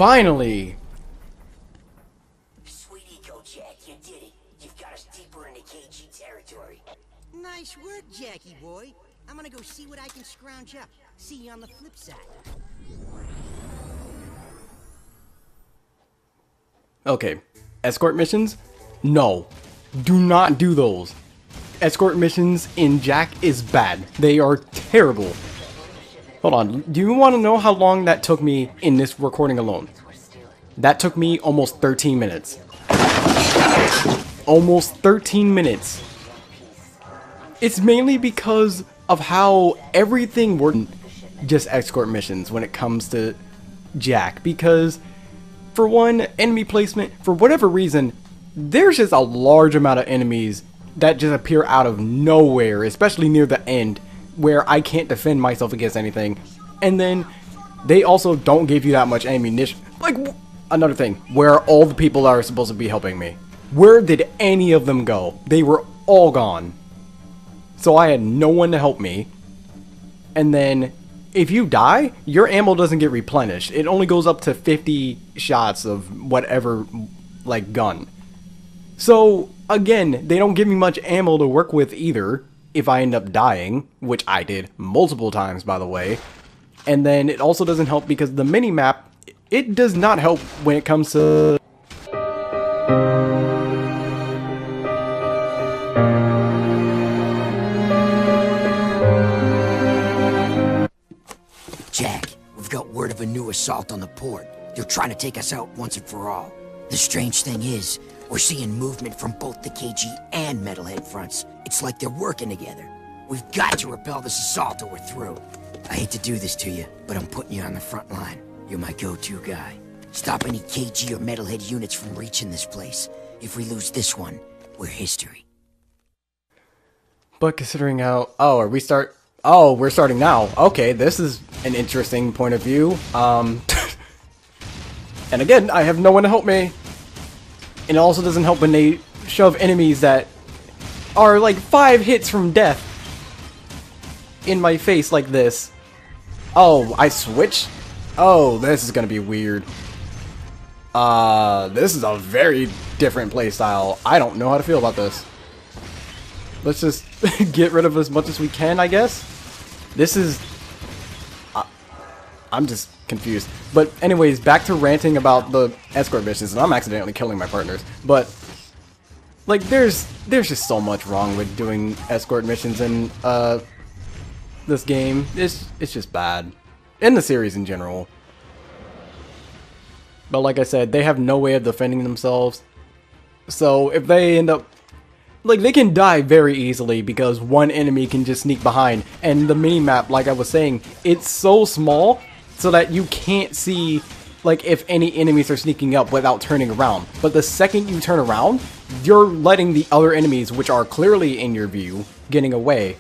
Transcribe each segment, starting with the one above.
Finally! Sweet eco, Jack, you did it. You've got us deeper into KG territory. Nice work, Jackie boy. I'm gonna go see what I can scrounge up. See you on the flip side. Okay, escort missions? No. Do not do those. Escort missions in Jack is bad. They are terrible. Hold on, do you want to know how long that took me in this recording alone? That took me almost 13 minutes. Almost 13 minutes. It's mainly because of how everything works. Just escort missions when it comes to Jack. Because, for one, enemy placement, for whatever reason, there's just a large amount of enemies that just appear out of nowhere, especially near the end, where I can't defend myself against anything. And then, they also don't give you that much ammunition. Like, another thing, where are all the people that are supposed to be helping me? Where did any of them go? They were all gone. So I had no one to help me. And then, if you die, your ammo doesn't get replenished. It only goes up to 50 shots of whatever, like, gun. So, again, they don't give me much ammo to work with either, if I end up dying, which I did multiple times, by the way. And then it also doesn't help because the mini-map, it does not help when it comes to... Jack, we've got word of a new assault on the port. They're trying to take us out once and for all. The strange thing is, we're seeing movement from both the KG and Metalhead fronts. It's like they're working together. We've got to repel this assault or we're through. I hate to do this to you, but I'm putting you on the front line. You're my go-to guy. Stop any KG or Metalhead units from reaching this place. If we lose this one, we're history. But considering how... Oh, we're starting now. Okay, this is an interesting point of view. And again, I have no one to help me. And it also doesn't help when they shove enemies that are like 5 hits from death in my face like this. Oh, I switched? Oh, this is gonna be weird. This is a very different playstyle. I don't know how to feel about this. Let's just get rid of as much as we can, I guess. This is... I'm just confused. But anyways, back to ranting about the escort missions, and I'm accidentally killing my partners. But, like, there's just so much wrong with doing escort missions in, this game. It's just bad. In the series in general. But like I said, they have no way of defending themselves. So if they end up... Like, they can die very easily because one enemy can just sneak behind. And the minimap, like I was saying, it's so small so that you can't see, like, if any enemies are sneaking up without turning around. But the second you turn around, you're letting the other enemies, which are clearly in your view, getting away.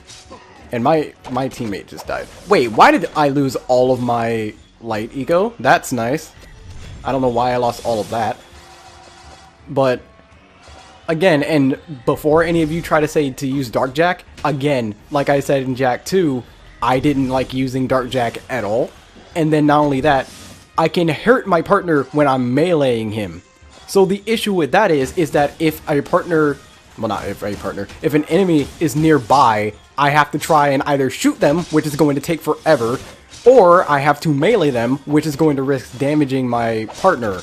And my teammate just died. Wait, why did I lose all of my light eco? That's nice. I don't know why I lost all of that. But... Again, and before any of you try to say to use Dark Jack, again, like I said in Jak 2, I didn't like using Dark Jack at all. And then not only that, I can hurt my partner when I'm meleeing him. So the issue with that is that if a partner, well not if a partner, if an enemy is nearby, I have to try and either shoot them, which is going to take forever, or I have to melee them, which is going to risk damaging my partner.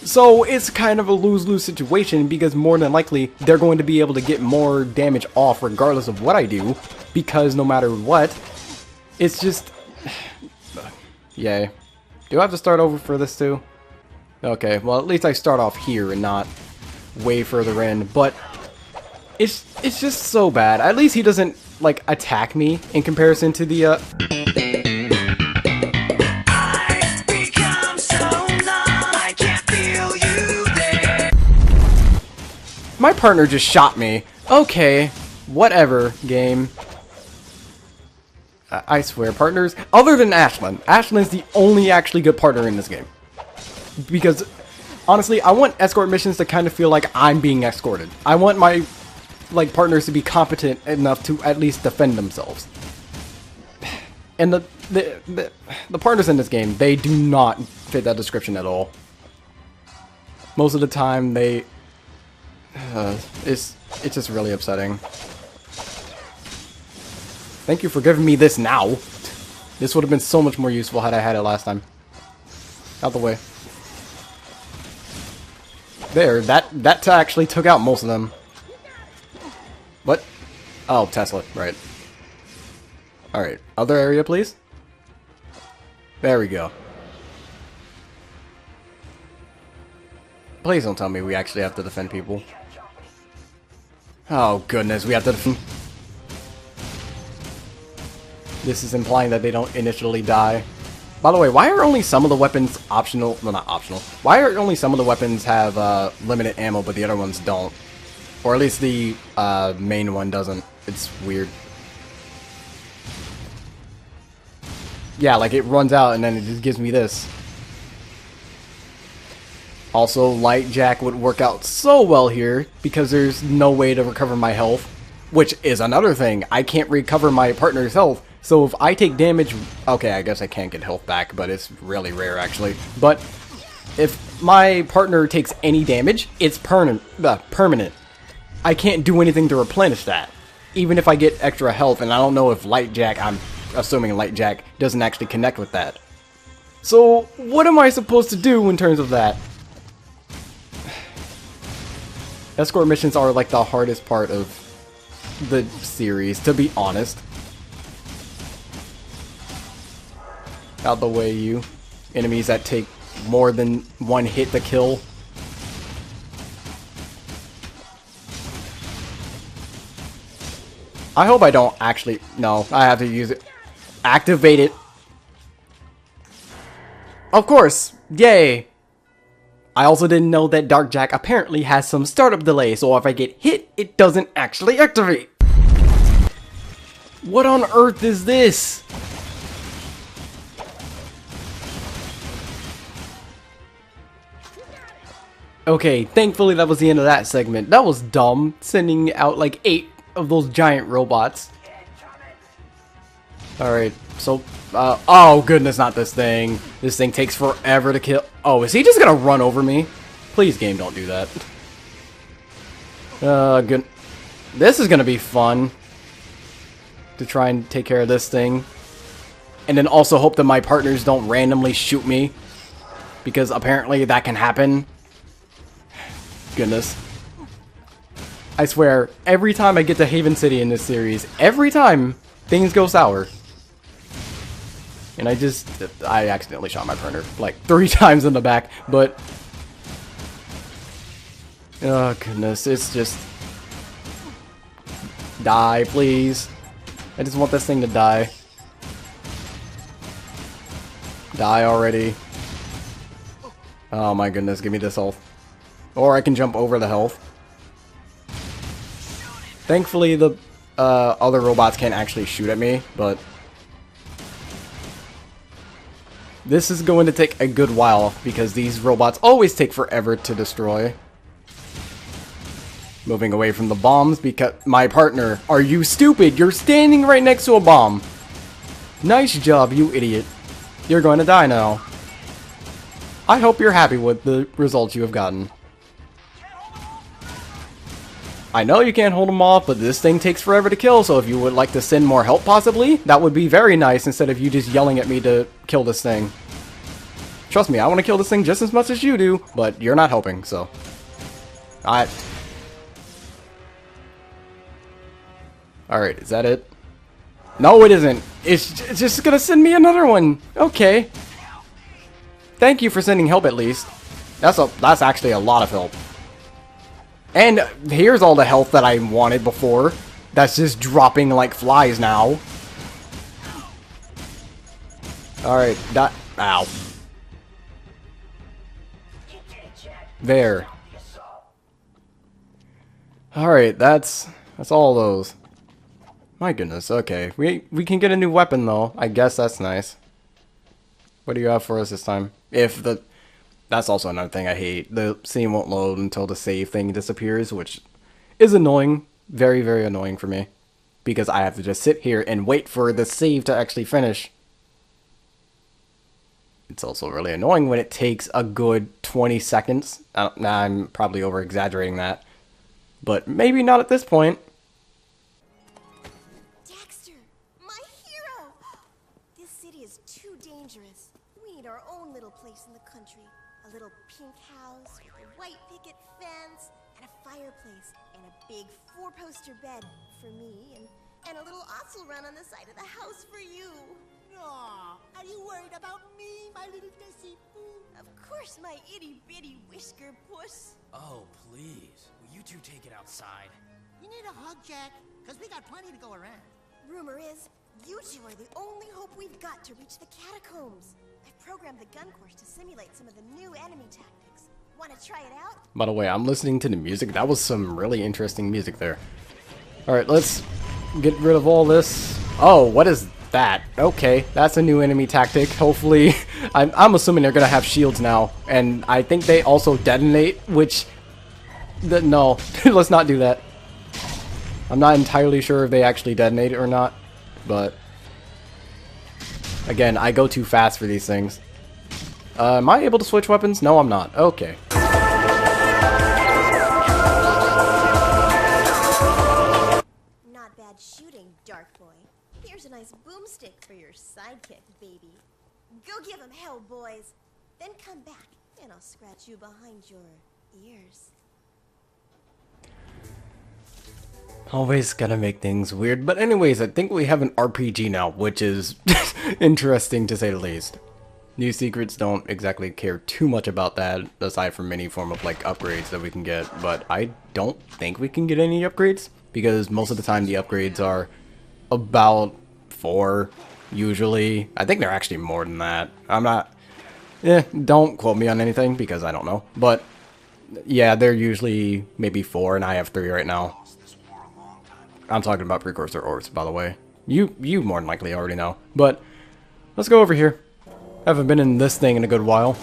So it's kind of a lose-lose situation because more than likely they're going to be able to get more damage off regardless of what I do, because no matter what, it's just... Yay. Do I have to start over for this too? Okay, well at least I start off here and not way further in, but it's just so bad. At least he doesn't like attack me in comparison to the My partner just shot me. Okay, whatever, game. I swear, partners, other than Ashlyn. Ashlyn's the only actually good partner in this game. Because, honestly, I want escort missions to kind of feel like I'm being escorted. I want my, like, partners to be competent enough to at least defend themselves. And the partners in this game, they do not fit that description at all. Most of the time, they it's just really upsetting. Thank you for giving me this now. This would have been so much more useful had I had it last time. Out the way. There, that actually took out most of them. What? Oh, Tesla, right. Alright, other area, please. There we go. Please don't tell me we actually have to defend people. Oh, goodness, we have to defend. This is implying that they don't initially die. By the way, why are only some of the weapons optional? Well, not optional. Why are only some of the weapons have limited ammo, but the other ones don't? Or at least the main one doesn't. It's weird. Yeah, like it runs out and then it just gives me this. Also, Light Jack would work out so well here because there's no way to recover my health. Which is another thing. I can't recover my partner's health. So if I take damage... Okay, I guess I can't get health back, but it's really rare actually. But if my partner takes any damage, it's permanent. I can't do anything to replenish that. Even if I get extra health, and I don't know if Light Jack, I'm assuming Light Jack doesn't actually connect with that. So what am I supposed to do in terms of that? Escort missions are like the hardest part of the series, to be honest. Out the way, you. Enemies that take more than one hit to kill. I hope I don't actually... No, I have to use it. Activate it. Of course! Yay! I also didn't know that Dark Jack apparently has some startup delay, so if I get hit, it doesn't actually activate. What on earth is this? Okay, thankfully that was the end of that segment. That was dumb, sending out like 8 of those giant robots. Alright, so, oh goodness, not this thing. This thing takes forever to kill. Oh, is he just gonna run over me? Please, game, don't do that. Good. This is gonna be fun. To try and take care of this thing. And then also hope that my partners don't randomly shoot me. Because apparently that can happen. Goodness. I swear, every time I get to Haven City in this series, every time, things go sour. And I accidentally shot my partner like 3 times in the back, but... Oh goodness, it's just... Die, please. I just want this thing to die. Die already. Oh my goodness, give me this health. Or I can jump over the health. Thankfully, the other robots can't actually shoot at me, but... This is going to take a good while, because these robots always take forever to destroy. Moving away from the bombs, because... My partner, are you stupid? You're standing right next to a bomb! Nice job, you idiot. You're going to die now. I hope you're happy with the results you have gotten. I know you can't hold them off, but this thing takes forever to kill, so if you would like to send more help possibly, that would be very nice instead of you just yelling at me to kill this thing. Trust me, I want to kill this thing just as much as you do, but you're not helping, so... Alright, is that it? No, it isn't. It's just gonna send me another one. Okay. Thank you for sending help at least. That's actually a lot of help. And here's all the health that I wanted before. That's just dropping like flies now. Alright, ow. There. Alright, that's all those. My goodness, okay. We can get a new weapon though. I guess that's nice. What do you have for us this time? That's also another thing I hate. The scene won't load until the save thing disappears, which is annoying. Very, very annoying for me. Because I have to just sit here and wait for the save to actually finish. It's also really annoying when it takes a good 20 seconds. I'm probably over exaggerating that, but maybe not at this point. Dexter, my hero! This city is too dangerous. We need our own little place in the country. A little pink house with a white picket fence and a fireplace and a big 4-poster bed for me and a little osel run on the side of the house for you. Aw, are you worried about me, my little Desi Boo? Of course, my itty-bitty whisker puss. Oh, please. Will you two take it outside? You need a hug, Jack, because we got plenty to go around. Rumor is, you two are the only hope we've got to reach the catacombs. I've programmed the gun course to simulate some of the new enemy tactics. Want to try it out? By the way, I'm listening to the music. That was some really interesting music there. Alright, let's get rid of all this. Oh, what is that? Okay, that's a new enemy tactic. Hopefully, I'm assuming they're gonna have shields now, and I think they also detonate, which no, let's not do that. I'm not entirely sure if they actually detonate or not, but again, I go too fast for these things. Am I able to switch weapons? No, I'm not. Okay. Not bad shooting, Dark Boy. Here's a nice boomstick for your sidekick, baby. Go give him hell, boys. Then come back, and I'll scratch you behind your ears. Always gotta make things weird. But anyways, I think we have an RPG now, which is interesting to say the least. New Secrets don't exactly care too much about that, aside from any form of like upgrades that we can get. But I don't think we can get any upgrades, because most of the time the upgrades are about 4, usually. I think they're actually more than that. I'm not... don't quote me on anything, because I don't know. But yeah, they're usually maybe 4, and I have 3 right now. I'm talking about precursor ores, by the way. You more than likely already know. But let's go over here. Haven't been in this thing in a good while.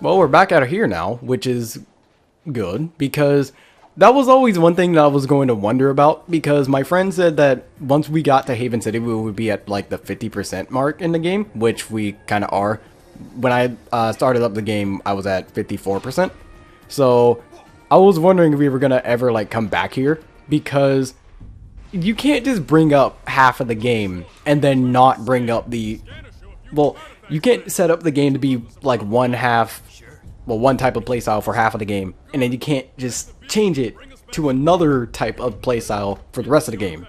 Well, we're back out of here now, which is good, because that was always one thing that I was going to wonder about, because my friend said that once we got to Haven City, we would be at like the 50% mark in the game, which we kind of are. When I started up the game, I was at 54%. So I was wondering if we were going to ever like come back here, because you can't just bring up half of the game and then not bring up the... Well, you can't set up the game to be like one type of playstyle for half of the game, and then you can't just change it to another type of playstyle for the rest of the game.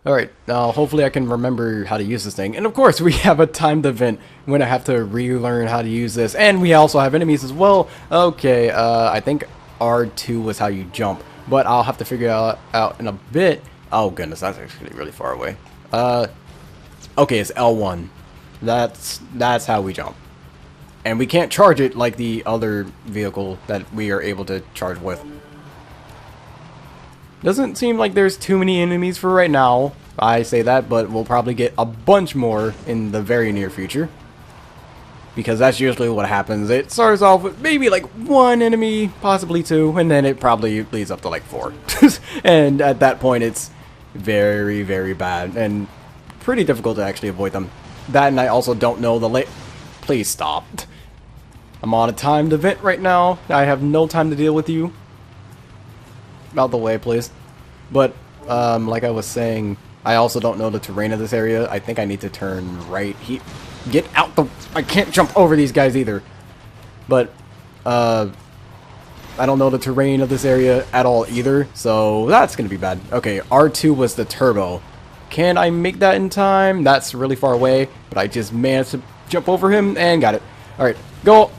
Alright, now hopefully I can remember how to use this thing. And of course, we have a timed event when I have to relearn how to use this. And we also have enemies as well. Okay, I think R2 was how you jump, but I'll have to figure it out in a bit. Oh goodness, that's actually really far away. Okay, it's L1. That's how we jump. And we can't charge it like the other vehicle that we are able to charge with. Doesn't seem like there's too many enemies for right now. I say that, but we'll probably get a bunch more in the very near future. Because that's usually what happens. It starts off with maybe like 1 enemy, possibly 2, and then it probably leads up to like 4. And at that point it's very, very bad and pretty difficult to actually avoid them. That, and I also don't know the Please stop. I'm on a timed event right now. I have no time to deal with you. Out the way, please. But like I was saying, I also don't know the terrain of this area. I think I need to turn right. Get out the... I can't jump over these guys either. But I don't know the terrain of this area at all either, so that's gonna be bad. Okay, R2 was the turbo. Can I make that in time? That's really far away, but I just managed to jump over him and got it. Alright, go!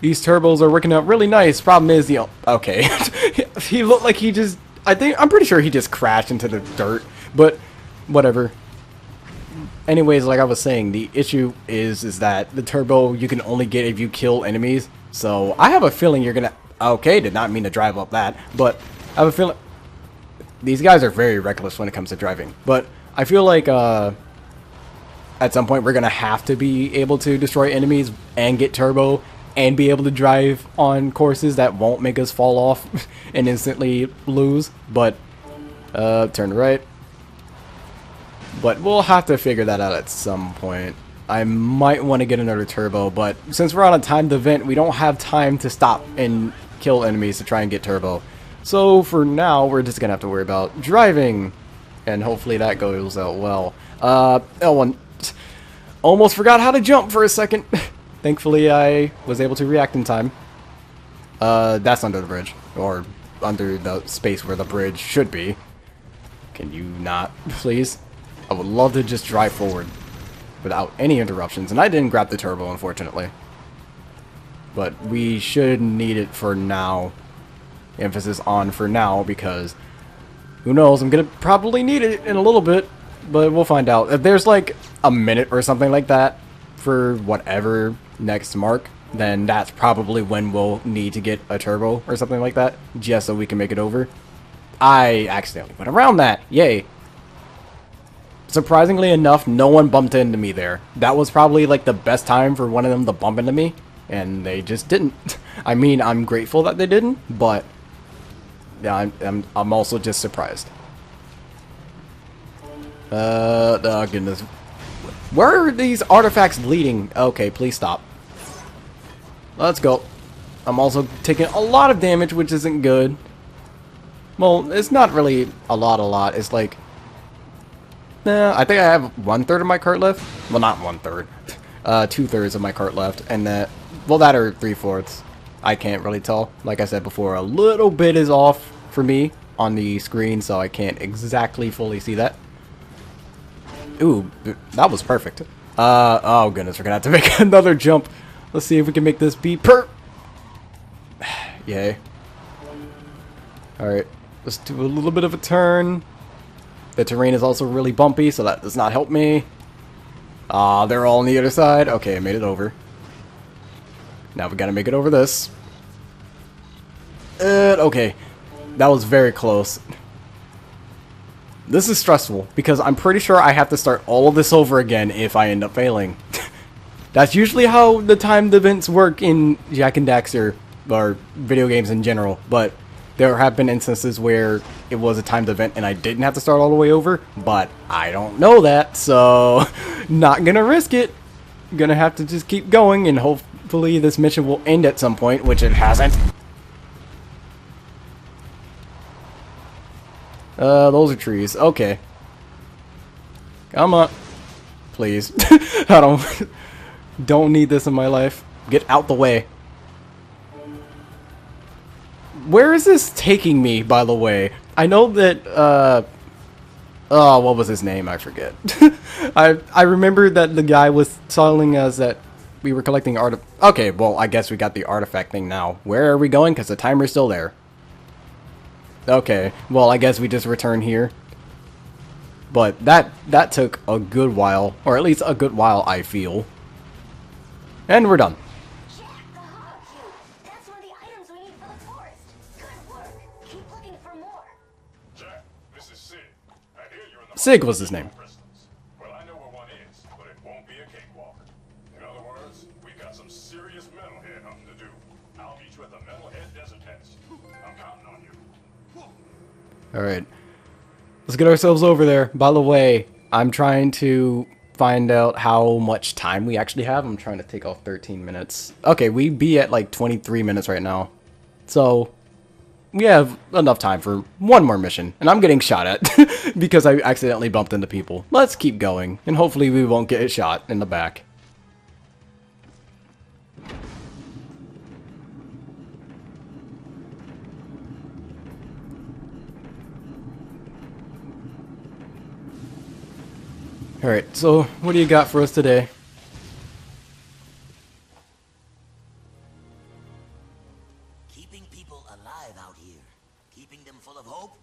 These turbos are working out really nice. Problem is the... Okay. He looked like he just... I'm pretty sure he just crashed into the dirt, but whatever. anyways, like I was saying, the issue is that the turbo you can only get if you kill enemies. So I have a feeling you're gonna. Okay, did not mean to drive up that, but I have a feeling these guys are very reckless when it comes to driving. But I feel like at some point we're gonna have to be able to destroy enemies and get turbo and be able to drive on courses that won't make us fall off and instantly lose. But turn right. But we'll have to figure that out at some point. I might want to get another turbo, but since we're on a timed event, we don't have time to stop and kill enemies to try and get turbo. So for now, we're just gonna have to worry about driving, and hopefully that goes out well. L1, almost forgot how to jump for a second. Thankfully, I was able to react in time. That's under the bridge, or under the space where the bridge should be. Can you not, please? I would love to just drive forward without any interruptions. And I didn't grab the turbo, unfortunately. But we should need it for now. Emphasis on for now, because who knows, I'm going to probably need it in a little bit. But we'll find out. If there's like a minute or something like that for whatever next mark, then that's probably when we'll need to get a turbo or something like that, just so we can make it over. I accidentally went around that. Yay. Surprisingly enough, no one bumped into me there. That was probably like the best time for one of them to bump into me, and they just didn't. I mean, I'm grateful that they didn't, but yeah, I'm also just surprised. Oh goodness. Where are these artifacts leading? Okay, please stop. Let's go. I'm also taking a lot of damage, which isn't good. Well, it's not really a lot. It's like, I think I have 1/3 of my cart left. Well, not 1/3. 2/3 of my cart left, and well, that or 3/4. I can't really tell. Like I said before, a little bit is off for me on the screen, so I can't exactly fully see that. Ooh, that was perfect. Oh goodness, we're gonna have to make another jump. Let's see if we can make this be Yay. Alright, let's do a little bit of a turn. The terrain is also really bumpy, so that does not help me. Ah, they're all on the other side. Okay, I made it over. Now we gotta make it over this. Okay. That was very close. This is stressful, because I'm pretty sure I have to start all of this over again if I end up failing. That's usually how the timed events work in Jak and Daxter, or video games in general, but there have been instances where it was a timed event and I didn't have to start all the way over, but I don't know that, so not gonna risk it. Gonna have to just keep going, and hopefully this mission will end at some point, which it hasn't. Those are trees. Okay. Come on. Please. I don't need this in my life. Get out the way. Where is this taking me, by the way? I know that, oh, what was his name? I forget. I remember that the guy was telling us that we were collecting Okay, well, I guess we got the artifact thing now. Where are we going? Because the timer's still there. Okay, well, I guess we just return here. But that took a good while, or at least a good while, I feel. And we're done. Jack, the hog cube. That's one of the items we need for the forest. Good work. Keep looking for more. Jack, this is Sid. I hear you're in the Sig was his name. crystals. Well, I know where one is, but it won't be a cakewalk. In other words, we got some serious metalhead hunting to do. I'll meet you at the Metalhead Desert Test. I'm counting on you. Alright. Let's get ourselves over there. By the way, I'm trying to find out how much time we actually have. I'm trying to take off 13 minutes. Okay, we be at like 23 minutes right now. So, we have enough time for one more mission. And I'm getting shot at because I accidentally bumped into people. Let's keep going, and hopefully we won't get shot in the back. Alright, so what do you got for us today? Keeping people alive out here, keeping them full of hope,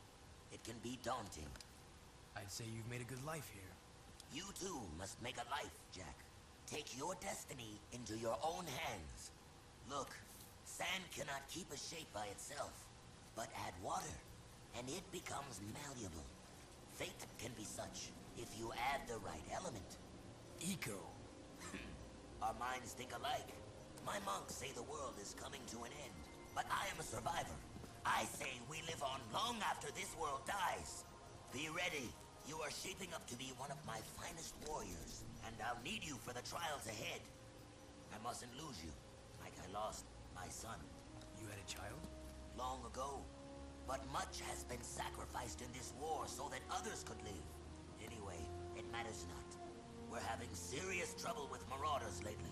it can be daunting. I'd say you've made a good life here. You too must make a life, Jack. Take your destiny into your own hands. Look, sand cannot keep a shape by itself, but add water, and it becomes malleable. Fate can be such if you add the right element. Eco. Our minds think alike. My monks say the world is coming to an end, but I am a survivor. I say we live on long after this world dies. Be ready. You are shaping up to be one of my finest warriors, and I'll need you for the trials ahead. I mustn't lose you, like I lost my son. You had a child? Long ago. But much has been sacrificed in this war so that others could live. Anyway, it matters not. We're having serious trouble with marauders lately.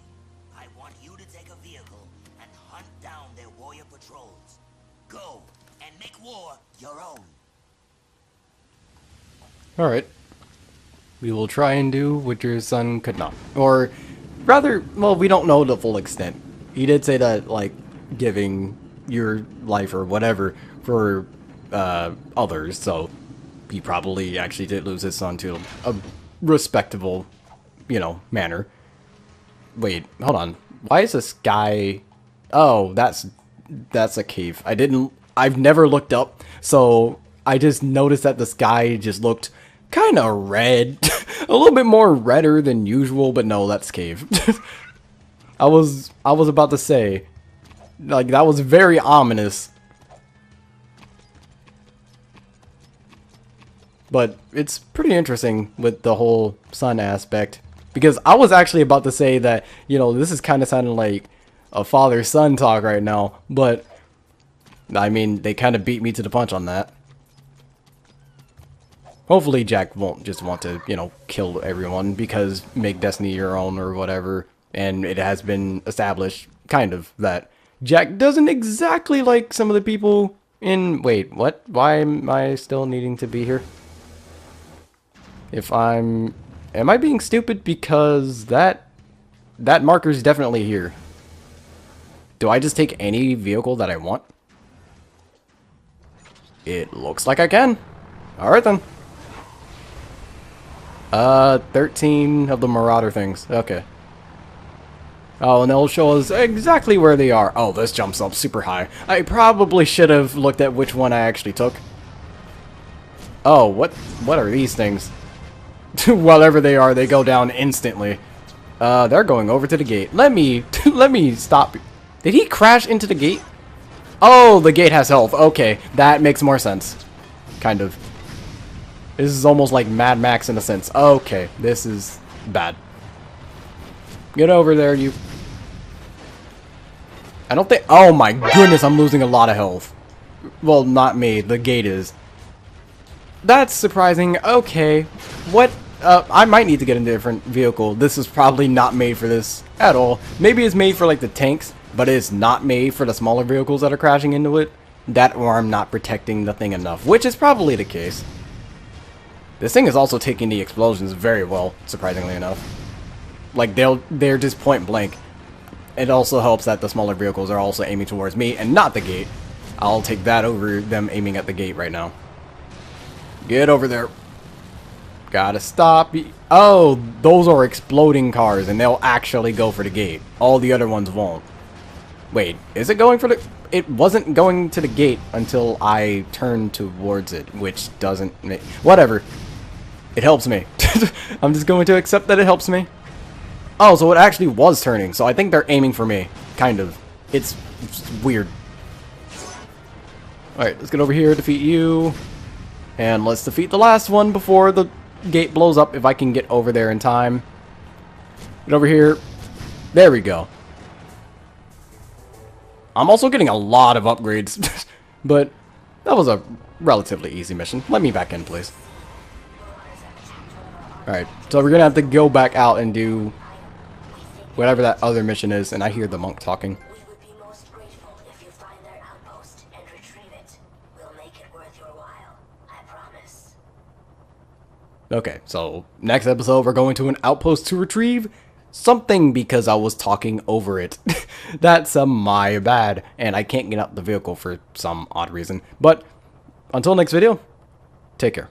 I want you to take a vehicle and hunt down their warrior patrols. Go, and make war your own. Alright. We will try and do what your son could not. Or, rather, well, we don't know the full extent. He did say that, like, giving your life or whatever for others, so he probably actually did lose his son to a respectable, you know, manner. Wait, hold on. Why is this guy... Oh, that's a cave. I've never looked up, so I just noticed that this guy just looked kind of red. A little bit more redder than usual, but no, that's cave. I was about to say, like, that was very ominous. But it's pretty interesting with the whole sun aspect. Because I was actually about to say that, you know, this is kind of sounding like a father-son talk right now. But, I mean, they kind of beat me to the punch on that. Hopefully Jack won't just want to, you know, kill everyone because make destiny your own or whatever. And it has been established, kind of, that Jack doesn't exactly like some of the people in... Wait, what? Why am I still needing to be here? If I'm... Am I being stupid? Because that marker's definitely here. Do I just take any vehicle that I want? It looks like I can. Alright then. 13 of the Marauder things. Okay. Oh, and they'll show us exactly where they are. Oh, this jumps up super high. I probably should have looked at which one I actually took. Oh, what are these things? Whatever they are, they go down instantly. They're going over to the gate. Let me stop. Did he crash into the gate? Oh, the gate has health. Okay, that makes more sense. Kind of. This is almost like Mad Max in a sense. Okay, this is bad. Get over there, you. I don't think... Oh my goodness, I'm losing a lot of health. Well, not me. The gate is. That's surprising. Okay. What? I might need to get a different vehicle. This is probably not made for this at all. Maybe it's made for like the tanks, but it's not made for the smaller vehicles that are crashing into it. That or I'm not protecting the thing enough, which is probably the case. This thing is also taking the explosions very well, surprisingly enough. Like they're just point blank. It also helps that the smaller vehicles are also aiming towards me and not the gate. I'll take that over them aiming at the gate right now. Get over there. Gotta stop. Oh, those are exploding cars, and they'll actually go for the gate. All the other ones won't. Wait, is it going for the... It wasn't going to the gate until I turned towards it, which doesn't make... Whatever. It helps me. I'm just going to accept that it helps me. Oh, so it actually was turning, so I think they're aiming for me. Kind of. It's weird. Alright, let's get over here, defeat you. And let's defeat the last one before the gate blows up, if I can get over there in time. Get over here. There we go. I'm also getting a lot of upgrades. But that was a relatively easy mission. Let me back in, please. Alright, so we're gonna have to go back out and do whatever that other mission is, and I hear the monk talking. We would be most grateful if you find their outpost and retrieve it. We'll make it worth your while. I promise. Okay, so next episode we're going to an outpost to retrieve something because I was talking over it. That's my bad, and I can't get out the vehicle for some odd reason. But until next video, take care.